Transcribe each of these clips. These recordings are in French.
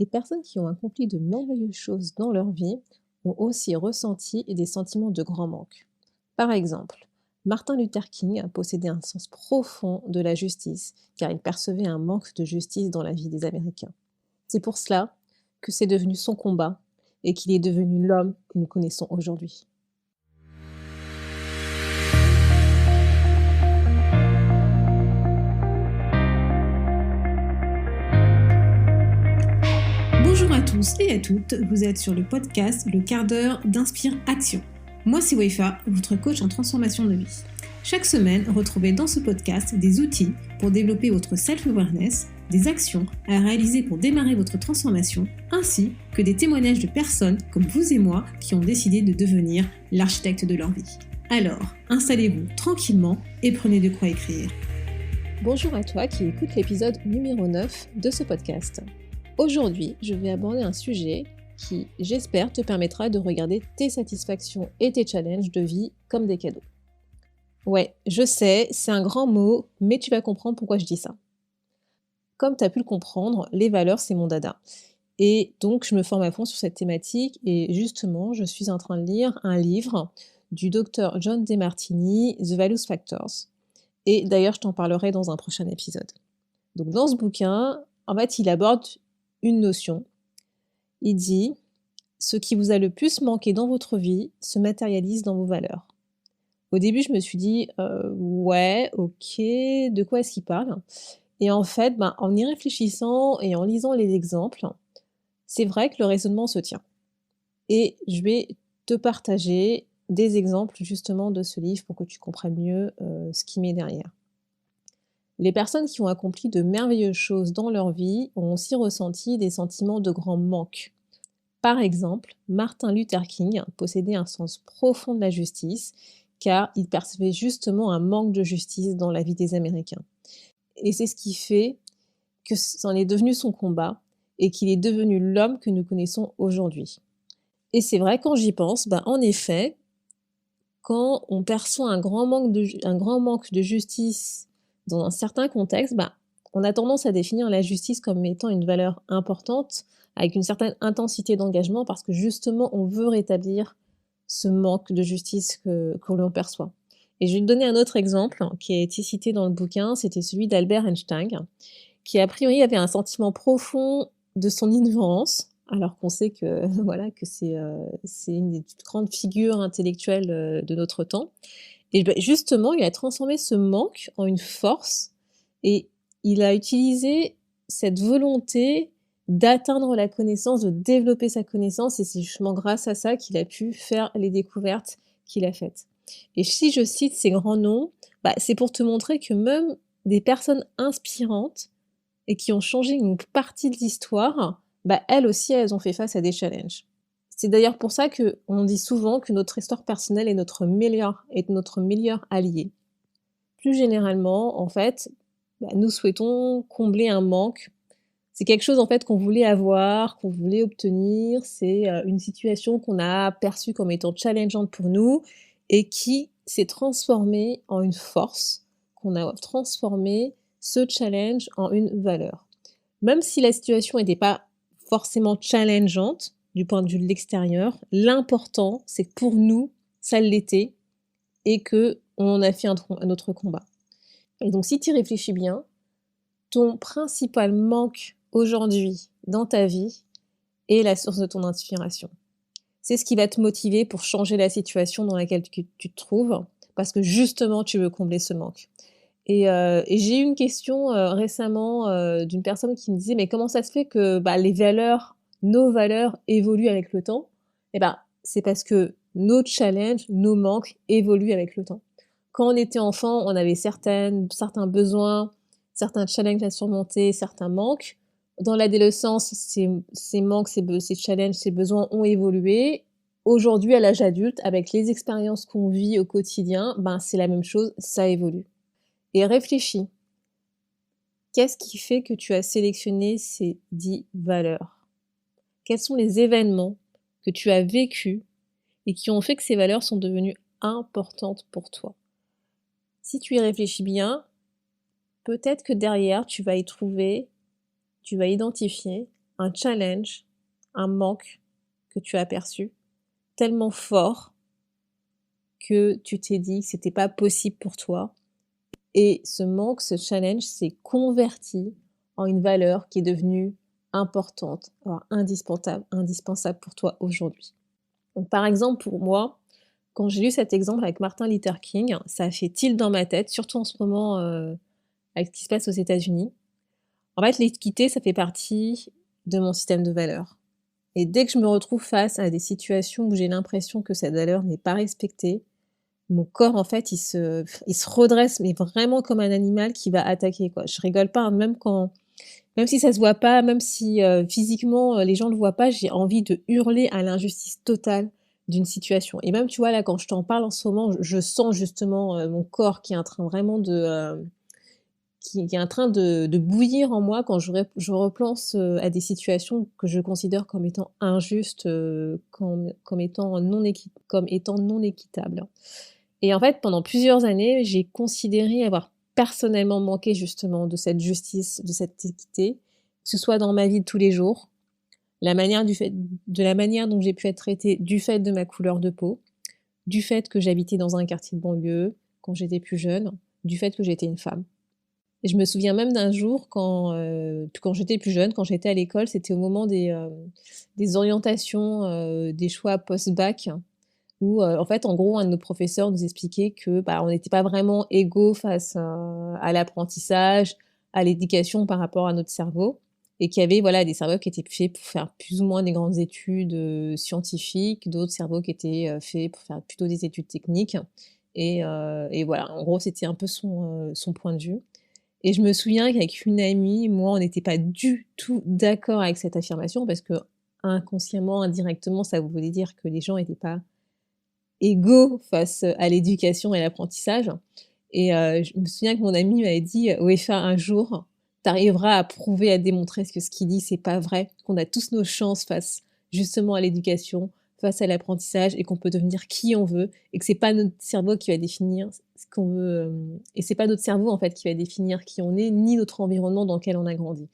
Les personnes qui ont accompli de merveilleuses choses dans leur vie ont aussi ressenti des sentiments de grand manque. Par exemple, Martin Luther King possédait un sens profond de la justice, car il percevait un manque de justice dans la vie des Américains. C'est pour cela que c'est devenu son combat et qu'il est devenu l'homme que nous connaissons aujourd'hui. Bonjour à tous et à toutes, vous êtes sur le podcast Le quart d'heure d'Inspire Action. Moi c'est Waifa, votre coach en transformation de vie. Chaque semaine, retrouvez dans ce podcast des outils pour développer votre self-awareness, des actions à réaliser pour démarrer votre transformation, ainsi que des témoignages de personnes comme vous et moi qui ont décidé de devenir l'architecte de leur vie. Alors, installez-vous tranquillement et prenez de quoi écrire. Bonjour à toi qui écoute l'épisode numéro 9 de ce podcast. Aujourd'hui, je vais aborder un sujet qui, j'espère, te permettra de regarder tes satisfactions et tes challenges de vie comme des cadeaux. Ouais, je sais, c'est un grand mot, mais tu vas comprendre pourquoi je dis ça. Comme tu as pu le comprendre, les valeurs, c'est mon dada. Et donc, je me forme à fond sur cette thématique et justement, je suis en train de lire un livre du docteur John DeMartini, The Values Factors. Et d'ailleurs, je t'en parlerai dans un prochain épisode. Donc, dans ce bouquin, en fait, il aborde une notion. Il dit « Ce qui vous a le plus manqué dans votre vie se matérialise dans vos valeurs ». Au début, je me suis dit ouais, ok, de quoi est-ce qu'il parle ?» Et en fait, en y réfléchissant et en lisant les exemples, c'est vrai que le raisonnement se tient. Et je vais te partager des exemples justement de ce livre pour que tu comprennes mieux ce qui met derrière. Les personnes qui ont accompli de merveilleuses choses dans leur vie ont aussi ressenti des sentiments de grand manque. Par exemple, Martin Luther King possédait un sens profond de la justice, car il percevait justement un manque de justice dans la vie des Américains. Et c'est ce qui fait que c'en est devenu son combat et qu'il est devenu l'homme que nous connaissons aujourd'hui. Et c'est vrai, quand j'y pense, en effet, quand on perçoit un grand manque de justice dans un certain contexte, on a tendance à définir la justice comme étant une valeur importante, avec une certaine intensité d'engagement, parce que justement, on veut rétablir ce manque de justice que l'on perçoit. Et je vais te donner un autre exemple qui a été cité dans le bouquin, c'était celui d'Albert Einstein, qui a priori avait un sentiment profond de son ignorance, alors qu'on sait que voilà, que c'est une des plus grandes figures intellectuelles de notre temps. Et justement, il a transformé ce manque en une force et il a utilisé cette volonté d'atteindre la connaissance, de développer sa connaissance, et c'est justement grâce à ça qu'il a pu faire les découvertes qu'il a faites. Et si je cite ces grands noms, c'est pour te montrer que même des personnes inspirantes et qui ont changé une partie de l'histoire, elles aussi, elles ont fait face à des challenges. C'est d'ailleurs pour ça qu'on dit souvent que notre histoire personnelle est notre meilleur allié. Plus généralement, en fait, nous souhaitons combler un manque. C'est quelque chose en fait qu'on voulait avoir, qu'on voulait obtenir. C'est une situation qu'on a perçue comme étant challengeante pour nous et qui s'est transformée en une force, qu'on a transformé ce challenge en une valeur. Même si la situation n'était pas forcément challengeante du point de vue de l'extérieur, l'important, c'est que pour nous, ça l'était et qu'on a fait un autre combat. Et donc, si tu y réfléchis bien, ton principal manque aujourd'hui dans ta vie est la source de ton inspiration. C'est ce qui va te motiver pour changer la situation dans laquelle tu te trouves, parce que justement, tu veux combler ce manque. Et j'ai eu une question récemment d'une personne qui me disait « Mais comment ça se fait que nos valeurs évoluent avec le temps ?» C'est parce que nos challenges, nos manques évoluent avec le temps. Quand on était enfant, on avait certains besoins, certains challenges à surmonter, certains manques. Dans l'adolescence, ces manques, ces challenges, ces besoins ont évolué. Aujourd'hui, à l'âge adulte, avec les expériences qu'on vit au quotidien, c'est la même chose, ça évolue. Et réfléchis. Qu'est-ce qui fait que tu as sélectionné ces 10 valeurs ? Quels sont les événements que tu as vécus et qui ont fait que ces valeurs sont devenues importantes pour toi ? Si tu y réfléchis bien, peut-être que derrière, tu vas identifier un challenge, un manque que tu as perçu tellement fort que tu t'es dit que c'était pas possible pour toi et ce manque, ce challenge s'est converti en une valeur qui est devenue importante, voire indispensable pour toi aujourd'hui. Donc par exemple pour moi, quand j'ai lu cet exemple avec Martin Luther King, ça a fait tilt dans ma tête, surtout en ce moment, avec ce qui se passe aux États-Unis. En fait, l'équité, ça fait partie de mon système de valeurs. Et dès que je me retrouve face à des situations où j'ai l'impression que cette valeur n'est pas respectée, mon corps, en fait, il se redresse, mais vraiment comme un animal qui va attaquer, quoi. Je rigole pas, hein, même si ça se voit pas, même si physiquement les gens le voient pas, j'ai envie de hurler à l'injustice totale d'une situation. Et même, tu vois, là, quand je t'en parle en ce moment, je sens justement mon corps qui est en train vraiment qui est en train de bouillir en moi quand je repense à des situations que je considère comme étant injustes, comme étant non équitables. Et en fait, pendant plusieurs années, j'ai considéré avoir personnellement manqué justement de cette justice, de cette équité, que ce soit dans ma vie de tous les jours, de la manière dont j'ai pu être traitée du fait de ma couleur de peau, du fait que j'habitais dans un quartier de banlieue quand j'étais plus jeune, du fait que j'étais une femme. Et je me souviens même d'un jour quand j'étais plus jeune, quand j'étais à l'école, c'était au moment des orientations, des choix post-bac, où en fait, en gros, un de nos professeurs nous expliquait que on n'était pas vraiment égaux face à l'apprentissage, à l'éducation par rapport à notre cerveau, et qu'il y avait voilà des cerveaux qui étaient faits pour faire plus ou moins des grandes études scientifiques, d'autres cerveaux qui étaient faits pour faire plutôt des études techniques. Et voilà, en gros, c'était un peu son point de vue. Et je me souviens qu'avec une amie, moi, on n'était pas du tout d'accord avec cette affirmation parce que inconsciemment, indirectement, ça voulait dire que les gens n'étaient pas égaux face à l'éducation et à l'apprentissage. Et je me souviens que mon amie m'avait dit: «UEFA, un jour, tu arriveras à prouver, à démontrer ce qu'il dit, c'est pas vrai, qu'on a tous nos chances face justement à l'éducation, face à l'apprentissage et qu'on peut devenir qui on veut et que c'est pas notre cerveau qui va définir ce qu'on veut, et c'est pas notre cerveau, en fait, qui va définir qui on est, ni notre environnement dans lequel on a grandi».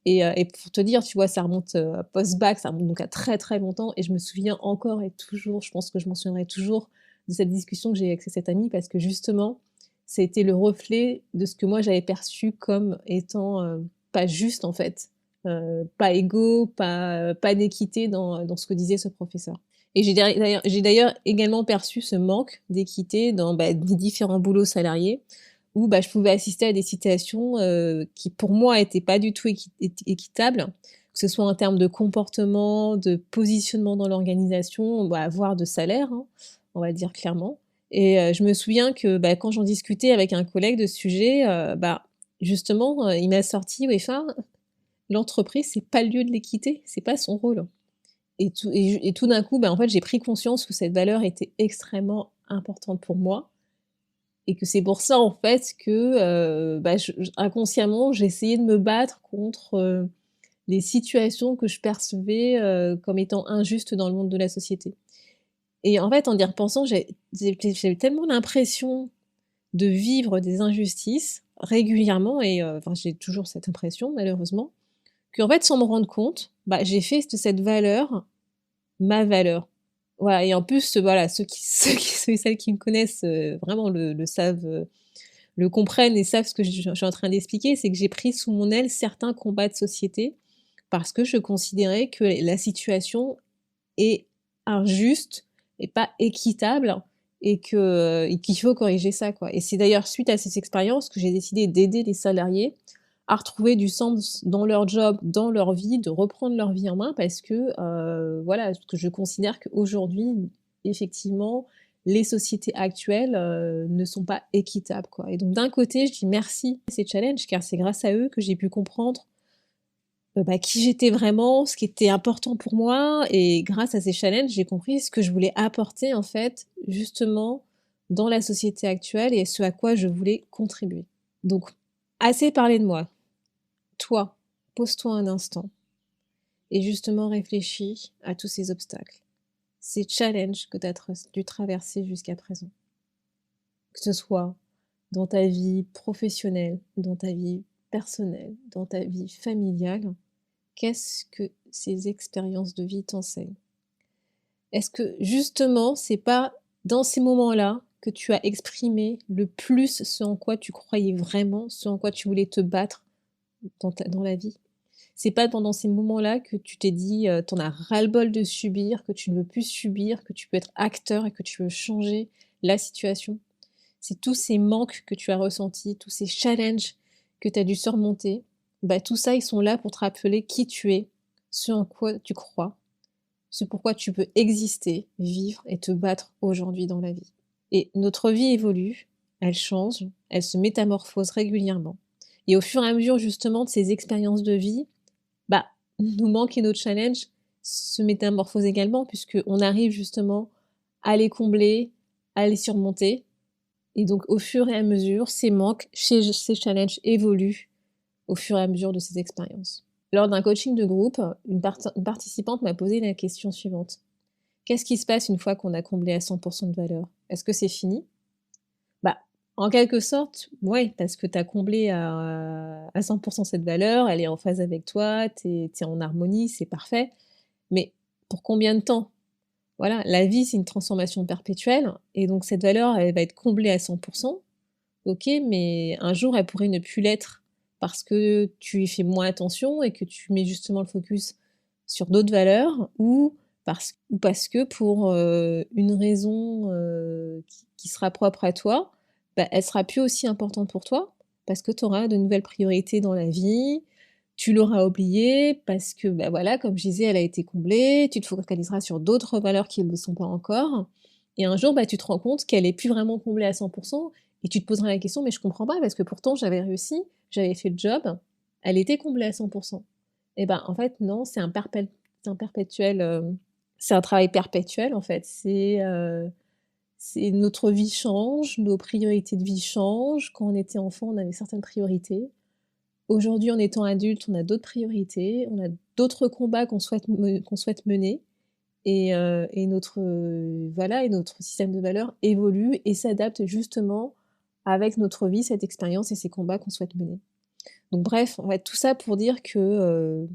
Et pour te dire, tu vois, ça remonte, post-bac, ça remonte donc à très, très longtemps et je me souviens encore et toujours, je pense que je m'en souviendrai toujours de cette discussion que j'ai eue avec cette amie parce que justement, ça a été le reflet de ce que moi j'avais perçu comme étant, pas juste en fait, pas égaux, pas d'équité dans ce que disait ce professeur. Et j'ai d'ailleurs également perçu ce manque d'équité dans, des différents boulots salariés où, je pouvais assister à des situations, qui pour moi étaient pas du tout équitables, que ce soit en termes de comportement, de positionnement dans l'organisation, voire de salaire, hein, on va dire clairement. Et je me souviens que, quand j'en discutais avec un collègue de ce sujet, justement, il m'a sorti: «UEFA, l'entreprise, c'est pas le lieu de l'équité, c'est pas son rôle». Et tout d'un coup, en fait, j'ai pris conscience que cette valeur était extrêmement importante pour moi et que c'est pour ça, en fait, que, inconsciemment, j'essayais de me battre contre, les situations que je percevais, comme étant injustes dans le monde de la société. Et en fait, en y repensant, j'ai tellement l'impression de vivre des injustices régulièrement et j'ai toujours cette impression malheureusement, qu'en fait, sans me rendre compte, j'ai fait de cette valeur ma valeur. Voilà. Et en plus, voilà, ceux et celles qui me connaissent, vraiment le savent, le comprennent et savent ce que je suis en train d'expliquer, c'est que j'ai pris sous mon aile certains combats de société parce que je considérais que la situation est injuste et pas équitable et qu'il faut corriger ça, quoi. Et c'est d'ailleurs suite à ces expériences que j'ai décidé d'aider les salariés à retrouver du sens dans leur job, dans leur vie, de reprendre leur vie en main parce que, voilà, parce que je considère qu'aujourd'hui, effectivement, les sociétés actuelles, ne sont pas équitables, quoi. Et donc d'un côté, je dis merci à ces challenges car c'est grâce à eux que j'ai pu comprendre qui j'étais vraiment, ce qui était important pour moi et grâce à ces challenges, j'ai compris ce que je voulais apporter en fait, justement, dans la société actuelle et ce à quoi je voulais contribuer. Donc, assez parlé de moi. Toi, pose-toi un instant et justement réfléchis à tous ces obstacles, ces challenges que tu as dû traverser jusqu'à présent. Que ce soit dans ta vie professionnelle, dans ta vie personnelle, dans ta vie familiale, qu'est-ce que ces expériences de vie t'enseignent? Est-ce que justement, c'est pas dans ces moments-là que tu as exprimé le plus ce en quoi tu croyais vraiment, ce en quoi tu voulais te battre dans la vie? C'est pas pendant ces moments-là que tu t'es dit, tu as ras-le-bol de subir, que tu ne veux plus subir, que tu peux être acteur et que tu veux changer la situation? C'est tous ces manques que tu as ressentis, tous ces challenges que tu as dû surmonter, tout ça, ils sont là pour te rappeler qui tu es, ce en quoi tu crois, ce pourquoi tu peux exister, vivre et te battre aujourd'hui dans la vie. Et notre vie évolue, elle change, elle se métamorphose régulièrement. Et au fur et à mesure justement de ces expériences de vie, nos manques et nos challenges se métamorphosent également puisqu'on arrive justement à les combler, à les surmonter. Et donc au fur et à mesure, ces manques, ces challenges évoluent au fur et à mesure de ces expériences. Lors d'un coaching de groupe, une participante m'a posé la question suivante. Qu'est-ce qui se passe une fois qu'on a comblé à 100% de valeur? Est-ce que c'est fini? En quelque sorte, ouais, parce que tu as comblé à 100% cette valeur, elle est en phase avec toi, tu es en harmonie, c'est parfait. Mais pour combien de temps? Voilà, la vie, c'est une transformation perpétuelle et donc cette valeur, elle va être comblée à 100%. OK, mais un jour, elle pourrait ne plus l'être parce que tu y fais moins attention et que tu mets justement le focus sur d'autres valeurs ou parce que pour, une raison, qui sera propre à toi, elle sera plus aussi importante pour toi parce que tu auras de nouvelles priorités dans la vie, tu l'auras oubliée parce que, voilà, comme je disais, elle a été comblée, tu te focaliseras sur d'autres valeurs qui ne le sont pas encore et un jour, tu te rends compte qu'elle est plus vraiment comblée à 100% et tu te poseras la question: «Mais je comprends pas parce que pourtant j'avais réussi, j'avais fait le job, elle était comblée à 100%». En fait non, c'est un perpétuel, c'est un travail perpétuel en fait. C'est notre vie change, nos priorités de vie changent. Quand on était enfant, on avait certaines priorités. Aujourd'hui, en étant adulte, on a d'autres priorités, on a d'autres combats qu'on souhaite mener et notre système de valeurs évolue et s'adapte justement avec notre vie, cette expérience et ces combats qu'on souhaite mener. Donc bref, en fait, tout ça pour dire que,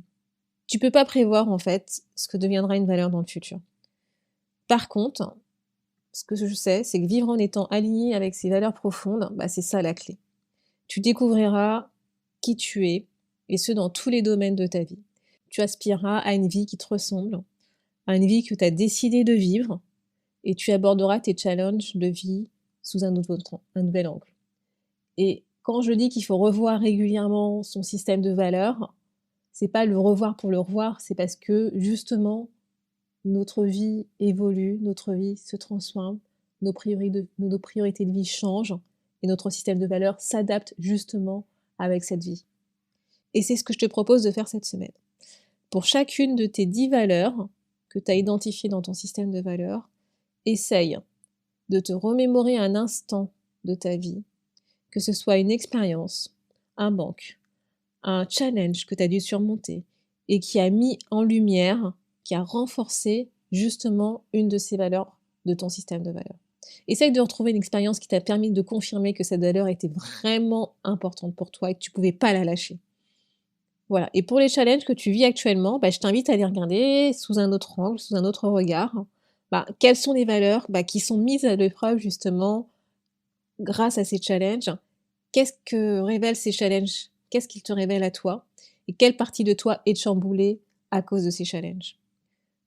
tu peux pas prévoir en fait ce que deviendra une valeur dans le futur. Par contre, ce que je sais, c'est que vivre en étant aligné avec ses valeurs profondes, c'est ça la clé. Tu découvriras qui tu es, et ce dans tous les domaines de ta vie. Tu aspireras à une vie qui te ressemble, à une vie que tu as décidé de vivre, et tu aborderas tes challenges de vie sous un nouvel angle. Et quand je dis qu'il faut revoir régulièrement son système de valeurs, c'est pas le revoir pour le revoir, c'est parce que justement, notre vie évolue, notre vie se transforme, nos priorités de vie changent et notre système de valeurs s'adapte justement avec cette vie. Et c'est ce que je te propose de faire cette semaine. Pour chacune de tes 10 valeurs que tu as identifiées dans ton système de valeurs, essaye de te remémorer un instant de ta vie, que ce soit une expérience, un manque, un challenge que tu as dû surmonter et qui a mis en lumière, qui a renforcé justement une de ces valeurs de ton système de valeurs. Essaye de retrouver une expérience qui t'a permis de confirmer que cette valeur était vraiment importante pour toi et que tu ne pouvais pas la lâcher. Voilà. Et pour les challenges que tu vis actuellement, je t'invite à les regarder sous un autre angle, sous un autre regard. Quelles sont les valeurs qui sont mises à l'épreuve justement grâce à ces challenges? Qu'est-ce que révèlent ces challenges? Qu'est-ce qu'ils te révèlent à toi? Et quelle partie de toi est chamboulée à cause de ces challenges?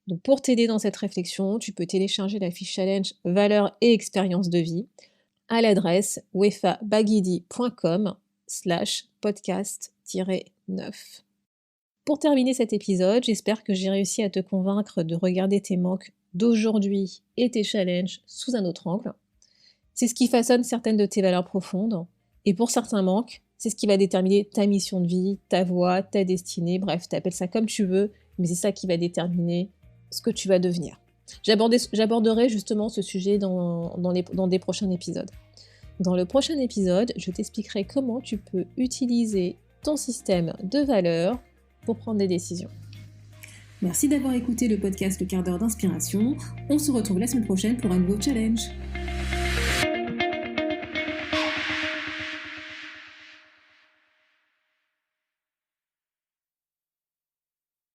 Donc pour t'aider dans cette réflexion, tu peux télécharger la fiche challenge valeurs et expériences de vie à l'adresse wefabagidi.com/podcast-9. Pour terminer cet épisode, j'espère que j'ai réussi à te convaincre de regarder tes manques d'aujourd'hui et tes challenges sous un autre angle. C'est ce qui façonne certaines de tes valeurs profondes. Et pour certains manques, c'est ce qui va déterminer ta mission de vie, ta voie, ta destinée, bref, t'appelles ça comme tu veux, mais c'est ça qui va déterminer ce que tu vas devenir. J'aborderai justement ce sujet dans des prochains épisodes. Dans le prochain épisode, je t'expliquerai comment tu peux utiliser ton système de valeurs pour prendre des décisions. Merci d'avoir écouté le podcast Le quart d'heure d'inspiration. On se retrouve la semaine prochaine pour un nouveau challenge.